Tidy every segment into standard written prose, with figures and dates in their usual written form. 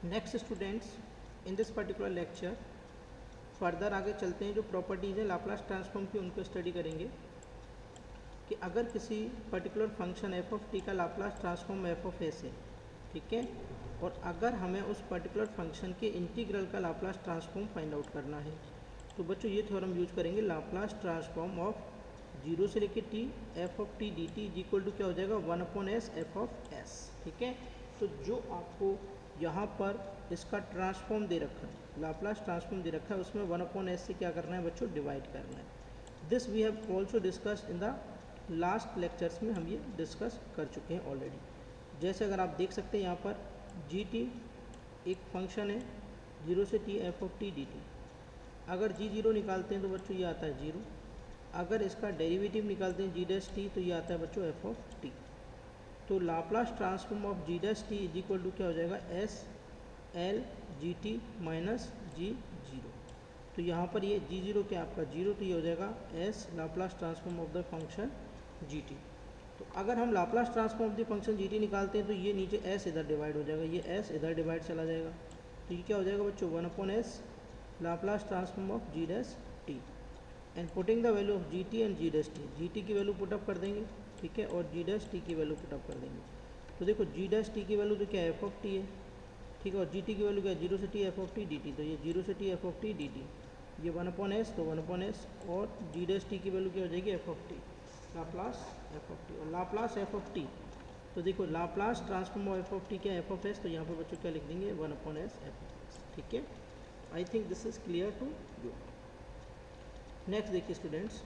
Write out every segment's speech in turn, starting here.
Next students, in this particular lecture further आगे चलते हैं, जो प्रॉपर्टीज़ हैं लाप्लास ट्रांसफॉर्म की उनको स्टडी करेंगे कि अगर किसी particular function F of T का Laplace transform F of S है, ठीक है, और अगर हमें उस पर्टिकुलर फंक्शन के इंटीग्रल का लाप्लास ट्रांसफॉर्म फाइंड आउट करना है, तो बच्चों ये थ्योरम यूज करेंगे, लाप्लास ट्रांसफॉर्म ऑफ जीरो से लेके T F of T D T is equal to क्या हो जाएगा 1/s एफ ऑफ एस। ठीक है, तो जो आपको यहाँ पर इसका ट्रांसफॉर्म दे रखा है, लाप्लास ट्रांसफॉर्म दे रखा है, उसमें 1/s से क्या करना है बच्चों, डिवाइड करना है। This we have also discussed in the last lectures में, हम ये डिस्कस कर चुके हैं ऑलरेडी। जैसे अगर आप देख सकते हैं यहाँ पर जी टी एक फंक्शन है, जीरो से T F of T D T. अगर जी जीरो निकालते हैं तो बच्चों ये आता है जीरो। अगर इसका डेरिवेटिव निकालते हैं जी डैश टी तो ये आता है बच्चों एफ ऑफ टी। तो Laplace transform of G dash T is equal to क्या हो जाएगा, S L G T minus G zero. तो यहाँ पर ये जी जीरो क्या आपका जीरो, तो ये हो जाएगा S Laplace transform of the function G T. तो अगर हम Laplace transform of the function G T निकालते हैं तो ये नीचे एस इधर डिवाइड हो जाएगा, ये एस इधर डिवाइड चला जाएगा, तो ये क्या हो जाएगा बच्चों 1/s Laplace transform of G dash T. And putting the value of G T and G dash T, G T की वैल्यू पुटअप कर देंगे, ठीक है, और जी डैश टी की वैल्यू पुटअप कर देंगे। तो देखो जी डैश टी की वैल्यू तो क्या है एफ ऑफ टी है, ठीक है, और जी टी की वैल्यू क्या है जीरो से T F of T D T, तो ये जीरो से T F of T D T, ये 1/s तो 1/s, और जी डैश टी की वैल्यू क्या हो जाएगी F of T, Laplace F of T. और लाप्लास एफ ऑफ टी, तो देखो Laplace transform of F of T क्या एफ ऑफ एस, तो यहाँ पर बच्चों क्या लिख देंगे 1/s एफ ऑफ एस। ठीक है, I think this is clear to you. Next देखिए स्टूडेंट्स,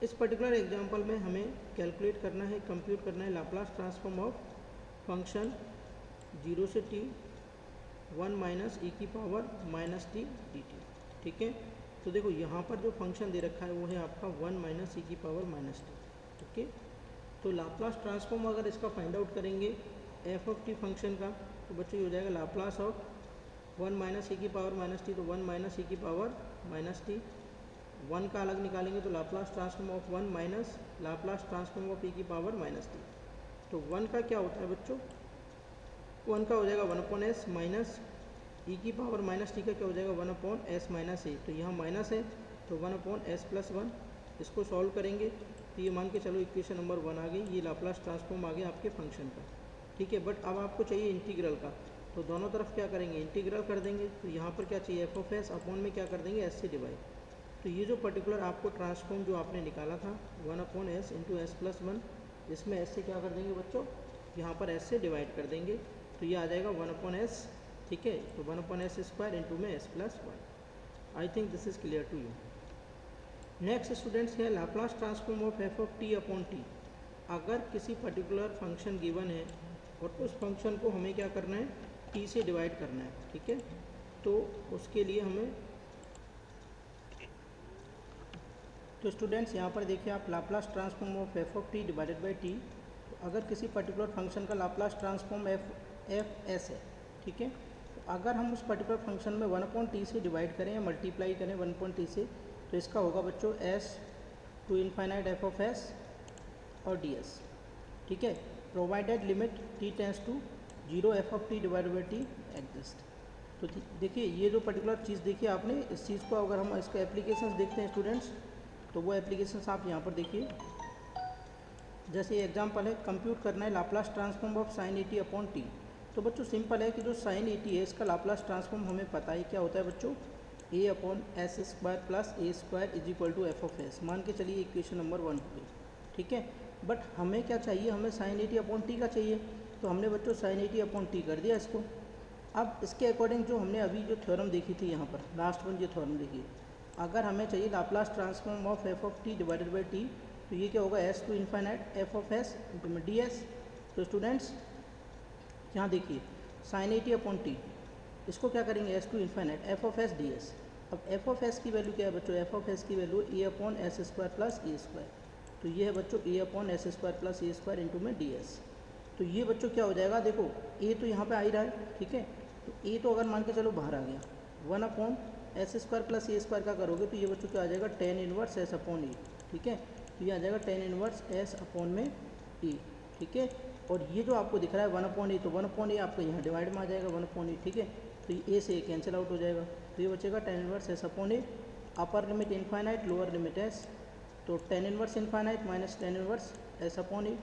इस पर्टिकुलर एग्जांपल में हमें कैलकुलेट करना है, कंप्यूट करना है Laplace transform of function zero से टी 1 माइनस ई की power minus T D T. ठीक है, तो देखो यहाँ पर जो फंक्शन दे रखा है वो है आपका 1 माइनस ई की पावर माइनस टी। ओके, तो लाप्लास ट्रांसफॉर्म अगर इसका फाइंड आउट करेंगे एफ ऑफ टी फंक्शन का, तो बच्चों ये हो जाएगा लाप्लास ऑफ 1 माइनस ई की पावर माइनस टी, तो 1 माइनस ई की पावर माइनस टी। 1 का अलग निकालेंगे तो Laplace transform of 1 minus Laplace transform of E की पावर माइनस टी। तो 1 का क्या होता है बच्चों, 1 का हो जाएगा 1/s माइनस ई की पावर माइनस टी का क्या हो जाएगा 1/s माइनस ए, तो यहाँ माइनस है तो 1/s प्लस 1। इसको सॉल्व करेंगे तो ये मान के चलो इक्वेशन नंबर 1 आ गई, ये लाप्लास ट्रांसफॉर्म आ गया आपके फंक्शन का। ठीक है, बट अब आपको चाहिए इंटीग्रल का, तो दोनों तरफ क्या करेंगे इंटीग्रल कर देंगे। तो यहाँ पर क्या चाहिए एफ ऑफ एस अपॉन में क्या कर देंगे एस से डिवाइड। तो ये जो पर्टिकुलर आपको ट्रांसफॉर्म जो आपने निकाला था 1/s इंटू एस प्लस 1, इसमें एस से क्या कर देंगे बच्चों, यहाँ पर एस से डिवाइड कर देंगे, तो ये आ जाएगा 1/s। ठीक है, तो 1/s स्क्वायर इंटू में S plus 1। I think this is clear to you. Next students है Laplace transform of F of T upon T. अगर किसी पर्टिकुलर फंक्शन गिवन है और उस फंक्शन को हमें क्या करना है टी से डिवाइड करना है, ठीक है, तो उसके लिए हमें, तो स्टूडेंट्स यहाँ पर देखिए आप Laplace transform of F of T divided by T. तो अगर किसी पर्टिकुलर फंक्शन का लाप्लास ट्रांसफॉर्म एफ एस है, ठीक है, तो अगर हम उस पर्टिकुलर फंक्शन में 1/t से डिवाइड करें या मल्टीप्लाई करें 1/t से, तो इसका होगा बच्चों S to infinite F of S और डी एस। ठीक है, provided limit T tends to 0 F of T divided by T exist. तो देखिए ये जो पर्टिकुलर चीज़ देखिए आपने, इस चीज़ को अगर हम इसका एप्लीकेशंस देखते हैं स्टूडेंट्स, तो वो एप्लीकेशंस आप यहाँ पर देखिए। जैसे ये एग्जांपल है, कंप्यूट करना है Laplace transform of sine A T upon T. तो बच्चों सिंपल है कि जो साइन ए टी है इसका लाप्लास ट्रांसफॉर्म हमें पता है क्या होता है बच्चों, A upon S square plus A square is equal to F of S. मान के चलिए इक्वेशन नंबर 1 हो गई, ठीक है, बट हमें क्या चाहिए, हमें sine A T upon T का चाहिए, तो हमने बच्चों sine A T upon T कर दिया इसको। अब इसके अकॉर्डिंग जो हमने अभी जो थ्योरम देखी थी यहाँ पर लास्ट वन, ये थ्योरम देखिए, अगर हमें चाहिए Laplace transform of F of T divided by T, तो ये क्या होगा S to infinite F of S into में डी एस। तो स्टूडेंट्स यहाँ देखिए sine A T upon T, इसको क्या करेंगे S to infinite F of S D S. अब एफ ऑफ एस की वैल्यू क्या है बच्चों, एफ ऑफ एस की value A upon S square plus A square. तो ये है बच्चों A upon S square plus A square into में डी एस। तो ये बच्चों क्या हो जाएगा, देखो ए तो यहाँ पे आ ही रहा है, ठीक है, तो ए तो अगर मान के चलो बाहर आ गया, 1 S square plus A square का करोगे तो ये बच्चों क्या आ जाएगा टेन इनवर्स एस अपॉन ए। ठीक है, तो ये आ जाएगा टेन इनवर्स एस अपॉन में ए। ठीक है, और ये जो आपको दिख रहा है 1/a, तो 1/a आपको यहाँ डिवाइड में आ जाएगा 1/a, ठीक है। तो ये a से कैंसिल आउट हो जाएगा, तो ये बचेगा tan inverse s upon a, upper limit infinite lower limit s, तो tan inverse infinite minus tan inverse s upon a,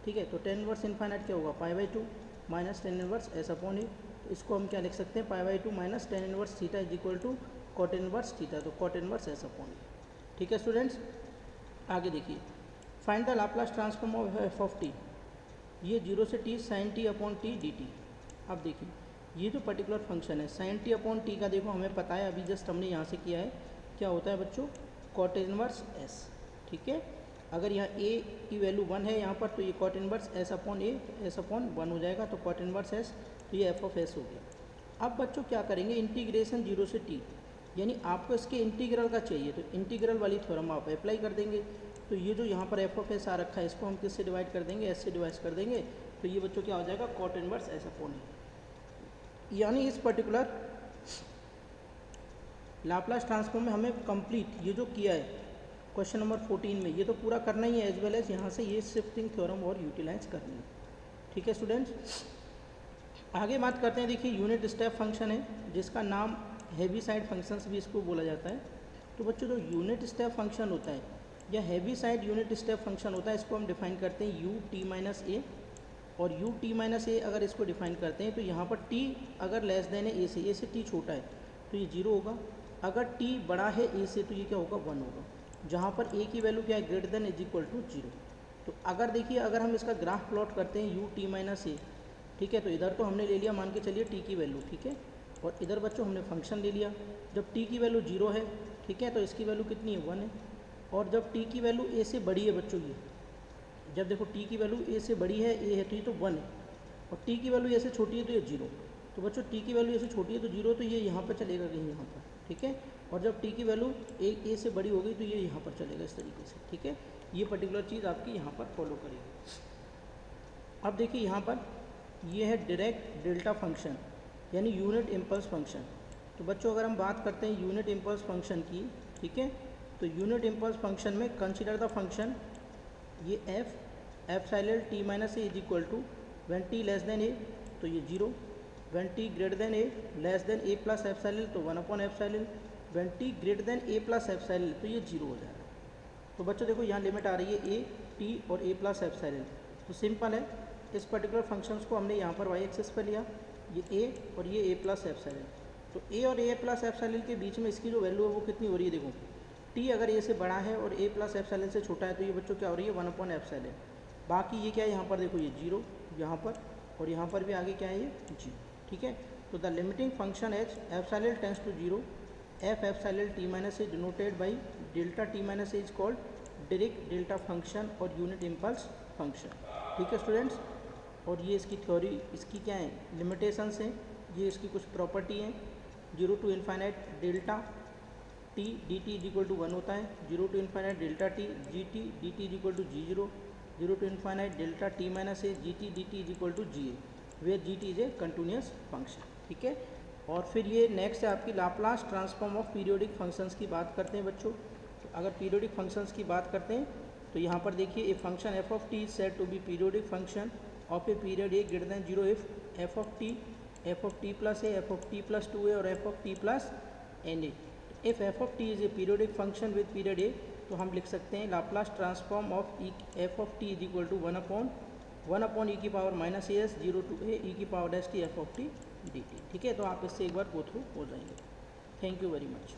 ठीक है। तो tan इनवर्स इनफाइनाइट क्या होगा, π/2 minus tan inverse s upon a, तो इसको हम क्या लिख सकते हैं, π/2 minus tan inverse theta is equal to cot inverse theta, तो cot inverse s upon a, ठीक है स्टूडेंट्स। आगे देखिए, find the Laplace transform of f ऑफ t, ये 0 से t sin t upon t dt। अब देखिए ये जो पर्टिकुलर फंक्शन है sin t अपॉन t का, देखो हमें पता है, अभी जस्ट हमने यहाँ से किया है, क्या होता है बच्चों, cot इनवर्स s, ठीक है। अगर यहाँ a की वैल्यू 1 है यहाँ पर, तो ये cot inverse s upon a, s upon 1 हो जाएगा, तो cot इनवर्स s, तो ये f ऑफ s हो गया। अब बच्चों क्या करेंगे, इंटीग्रेशन 0 से t, यानी आपको इसके इंटीग्रल का चाहिए, तो इंटीग्रल वाली थ्योरम आप अप्लाई कर देंगे। तो ये जो यहाँ पर एफ ऑफ एस आ रखा है, इसको हम किससे डिवाइड कर देंगे, एस से डिवाइड कर देंगे, तो ये बच्चों क्या हो जाएगा, कॉट इनवर्स एस अपॉन ए। यानी इस पर्टिकुलर लाप्लास ट्रांसफॉर्म में हमें कंप्लीट ये जो किया है क्वेश्चन नंबर 14 में, ये तो पूरा करना ही है, एज वेल एज यहाँ से ये शिफ्टिंग थ्योरम और यूटिलाइज करनी है, ठीक है स्टूडेंट्स। आगे बात करते हैं, देखिए यूनिट स्टेप फंक्शन है, जिसका नाम हैवी साइड फंक्शंस भी इसको बोला जाता है। तो बच्चों जो यूनिट स्टेप फंक्शन होता है या heavy side unit step function होता है, इसको हम डिफाइन करते हैं यू टी माइनस ए, और यू टी माइनस ए अगर इसको डिफाइन करते हैं, तो यहाँ पर टी अगर लेस देन है ए से टी छोटा है तो ये 0 होगा, अगर टी बड़ा है ए से तो ये क्या होगा, 1 होगा, जहाँ पर ए की वैल्यू क्या है, greater than is equal to 0। तो अगर देखिए, अगर हम इसका ग्राफ प्लॉट करते हैं यू टी माइनस ए, ठीक है, तो इधर तो हमने ले लिया, मान के चलिए टी की वैल्यू, ठीक है, और इधर बच्चों हमने फंक्शन ले लिया। जब टी की वैल्यू 0 है, ठीक है, तो इसकी वैल्यू कितनी है, 1 है, और जब टी की वैल्यू ए से बड़ी है बच्चों, ये जब देखो टी की वैल्यू ए से बड़ी है, ए है, तो ये तो 1 है, और टी की वैल्यू ए से छोटी है तो ये 0। तो बच्चों टी की वैल्यू ए से छोटी है तो 0, तो ये यहाँ पर चलेगा कहीं यहाँ पर, ठीक है, और जब टी की वैल्यू ए से बड़ी हो गई तो ये यहाँ पर चलेगा इस तरीके से, ठीक है। ये पर्टिकुलर चीज़ आपकी यहाँ पर फॉलो करेगी। अब देखिए यहाँ पर ये है डायरेक्ट डेल्टा फंक्शन, यानी यूनिट इम्पल्स फंक्शन। तो बच्चों अगर हम बात करते हैं यूनिट इम्पल्स फंक्शन की, ठीक है, तो यूनिट इम्पल्स फंक्शन में कंसीडर द फंक्शन, ये F epsilon T minus A is equal to when T less than A, तो ये 0, when T greater than A less than A plus F epsilon, तो 1 upon F epsilon, when T greater than A plus F epsilon, तो ये 0 हो जाएगा। तो बच्चों देखो यहाँ लिमिट आ रही है ए टी और ए प्लस एफ साइलेल, तो सिंपल है, इस पर्टिकुलर फंक्शंस को हमने यहाँ पर वाई एक्सिस पर लिया, ये ए और ये ए प्लस एफ साइलेल, तो ए और ए प्लस एफ साइलेल के बीच में इसकी जो वैल्यू है वो कितनी हो रही है, देखो टी अगर ए से बड़ा है और ए प्लस एफ साइलेल से छोटा है, तो ये बच्चों क्या हो रही है, 1 अपॉन एफ साइलेल। बाकी ये क्या है, यहाँ पर देखो ये 0 यहाँ पर, और यहाँ पर भी आगे क्या है, ये 0, ठीक है। तो the limiting function H F epsilon tends to 0, F epsilon T minus A denoted by delta T minus A is called direct delta function और यूनिट इम्पल्स फंक्शन, ठीक है स्टूडेंट्स। और ये इसकी थ्योरी, इसकी क्या है, लिमिटेशंस हैं, ये इसकी कुछ प्रॉपर्टी हैं। 0 to infinite delta T D T is equal to 1 होता है, 0 to infinite delta T G T D T is equal to G0, 0 to infinite delta T minus A G T D T is equal to GA, where G T is a continuous function, ठीक है। और फिर ये next है आपकी Laplace transform of periodic functions की बात करते हैं बच्चों। तो अगर पीरियोडिक फंक्शंस की बात करते हैं, तो यहाँ पर देखिए a function F of T is said to be periodic function of a period A greater than 0 if F of T plus A, F of T plus 2a और F of T plus N A. If F of T is a periodic function with period A, तो हम लिख सकते हैं Laplace transform of F of T is equal to 1 upon E की power minus A S 0 to ए ई की power S T F of T D T, ठीक है। तो आप इससे एक बार गो थ्रू हो जाएंगे। Thank you very much.